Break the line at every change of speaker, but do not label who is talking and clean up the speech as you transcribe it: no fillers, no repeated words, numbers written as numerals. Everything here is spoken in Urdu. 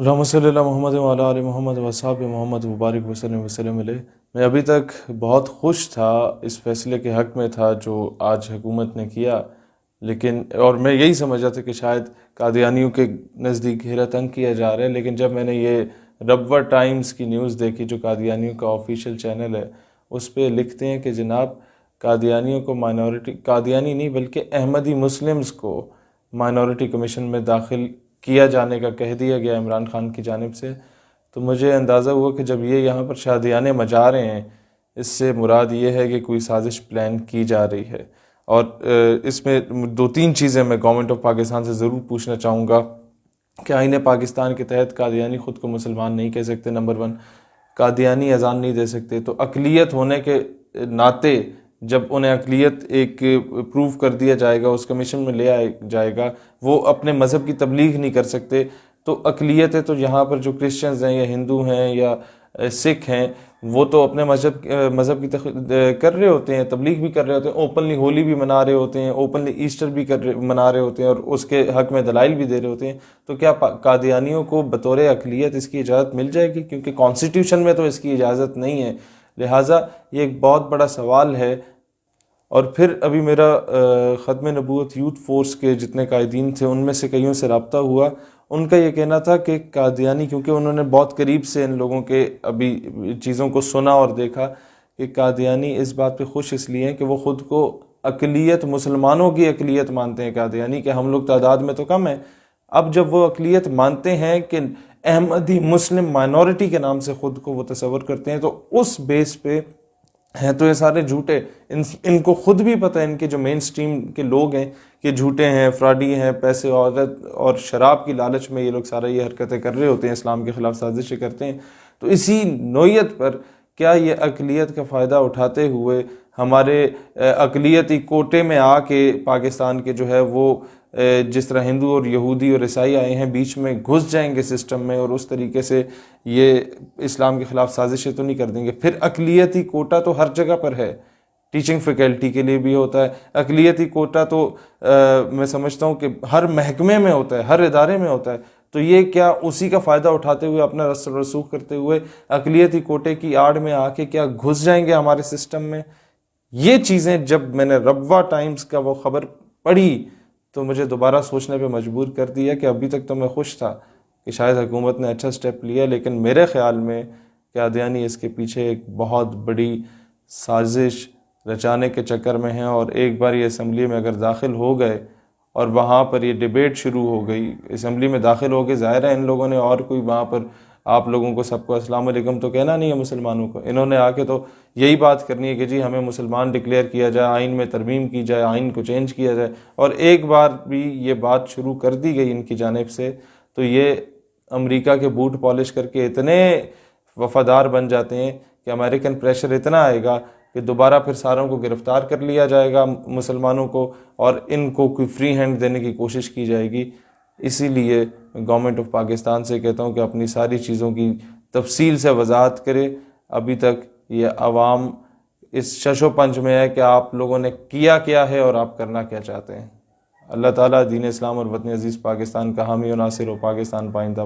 اللہم صلی اللہ محمد وعلی آل محمد وصحابہ محمد مبارک وسلم وسلم علیہ۔ میں ابھی تک بہت خوش تھا، اس فیصلے کے حق میں تھا جو آج حکومت نے کیا، لیکن اور میں یہی سمجھا تھا کہ شاید قادیانیوں کے نزدیک گھیرا تنگ کیا جا رہا ہے، لیکن جب میں نے یہ ربوہ ٹائمز کی نیوز دیکھی جو قادیانیوں کا آفیشیل چینل ہے، اس پہ لکھتے ہیں کہ جناب قادیانیوں کو مائنورٹی، قادیانی نہیں بلکہ احمدی مسلمز کو مائنورٹی کمیشن میں داخل کیا جانے کا کہہ دیا گیا عمران خان کی جانب سے، تو مجھے اندازہ ہوا کہ جب یہ یہاں پر شادیانے مچا رہے ہیں، اس سے مراد یہ ہے کہ کوئی سازش پلان کی جا رہی ہے۔ اور اس میں دو تین چیزیں میں گورنمنٹ آف پاکستان سے ضرور پوچھنا چاہوں گا کہ آئین پاکستان کے تحت قادیانی خود کو مسلمان نہیں کہہ سکتے، نمبر ون، قادیانی اذان نہیں دے سکتے، تو اقلیت ہونے کے ناطے جب انہیں اقلیت ایک پروف کر دیا جائے گا، اس کمیشن میں لے آیا جائے گا، وہ اپنے مذہب کی تبلیغ نہیں کر سکتے، تو اقلیت ہے، تو یہاں پر جو کرسچنز ہیں یا ہندو ہیں یا سکھ ہیں، وہ تو اپنے مذہب کی کر رہے ہوتے ہیں، تبلیغ بھی کر رہے ہوتے ہیں، اوپنلی ہولی بھی منا رہے ہوتے ہیں، اوپنلی ایسٹر بھی منا رہے ہوتے ہیں، اور اس کے حق میں دلائل بھی دے رہے ہوتے ہیں، تو کیا قادیانیوں کو بطور اقلیت اس کی اجازت مل جائے گی؟ کیونکہ کانسٹیٹیوشن میں تو اس کی اجازت نہیں ہے، لہٰذا یہ ایک بہت بڑا سوال ہے۔ اور پھر ابھی میرا ختم نبوت یوتھ فورس کے جتنے قائدین تھے ان میں سے کئیوں سے رابطہ ہوا، ان کا یہ کہنا تھا کہ قادیانی، کیونکہ انہوں نے بہت قریب سے ان لوگوں کے ابھی چیزوں کو سنا اور دیکھا، کہ قادیانی اس بات پہ خوش اس لیے ہیں کہ وہ خود کو اقلیت، مسلمانوں کی اقلیت مانتے ہیں قادیانی، کہ ہم لوگ تعداد میں تو کم ہیں۔ اب جب وہ اقلیت مانتے ہیں کہ احمدی مسلم مائنورٹی کے نام سے خود کو وہ تصور کرتے ہیں، تو اس بیس پہ ہیں تو یہ سارے جھوٹے، ان کو خود بھی پتہ ہے، ان کے جو مین سٹریم کے لوگ ہیں کہ جھوٹے ہیں، فراڈی ہیں، پیسے عورت اور شراب کی لالچ میں یہ لوگ سارا یہ حرکتیں کر رہے ہوتے ہیں، اسلام کے خلاف سازشیں کرتے ہیں۔ تو اسی نوعیت پر کیا یہ اقلیت کا فائدہ اٹھاتے ہوئے ہمارے اقلیتی کوٹے میں آ کے پاکستان کے جو ہے وہ جس طرح ہندو اور یہودی اور عیسائی آئے ہیں بیچ میں گھس جائیں گے سسٹم میں، اور اس طریقے سے یہ اسلام کے خلاف سازشیں تو نہیں کر دیں گے؟ پھر اقلیتی کوٹا تو ہر جگہ پر ہے، ٹیچنگ فیکلٹی کے لیے بھی ہوتا ہے اقلیتی کوٹا، تو میں سمجھتا ہوں کہ ہر محکمے میں ہوتا ہے، ہر ادارے میں ہوتا ہے، تو یہ کیا اسی کا فائدہ اٹھاتے ہوئے، اپنا رسوخ کرتے ہوئے اقلیتی کوٹے کی آڑ میں آ کے کیا گھس جائیں گے ہمارے سسٹم میں؟ یہ چیزیں جب میں نے ربوہ ٹائمز کا وہ خبر پڑھی تو مجھے دوبارہ سوچنے پہ مجبور کر دیا کہ ابھی تک تو میں خوش تھا کہ شاید حکومت نے اچھا سٹیپ لیا، لیکن میرے خیال میں قادیانی اس کے پیچھے ایک بہت بڑی سازش رچانے کے چکر میں ہیں، اور ایک بار یہ اسمبلی میں اگر داخل ہو گئے اور وہاں پر یہ ڈیبیٹ شروع ہو گئی، اسمبلی میں داخل ہو کے ظاہر ہے ان لوگوں نے اور کوئی وہاں پر آپ لوگوں کو سب کو السلام علیکم تو کہنا نہیں ہے مسلمانوں کو، انہوں نے آ کے تو یہی بات کرنی ہے کہ جی ہمیں مسلمان ڈکلیئر کیا جائے، آئین میں ترمیم کی جائے، آئین کو چینج کیا جائے، اور ایک بار بھی یہ بات شروع کر دی گئی ان کی جانب سے تو یہ امریکہ کے بوٹ پالش کر کے اتنے وفادار بن جاتے ہیں کہ امریکن پریشر اتنا آئے گا کہ دوبارہ پھر ساروں کو گرفتار کر لیا جائے گا مسلمانوں کو، اور ان کو کوئی فری ہینڈ دینے کی کوشش کی جائے گی۔ اسی لیے گورنمنٹ آف پاکستان سے کہتا ہوں کہ اپنی ساری چیزوں کی تفصیل سے وضاحت کرے۔ ابھی تک یہ عوام اس شش و پنج میں ہے کہ آپ لوگوں نے کیا ہے اور آپ کرنا کیا چاہتے ہیں۔ اللہ تعالیٰ دین اسلام اور وطن عزیز پاکستان کا حامی و ناصر ہو۔ پاکستان پائندہ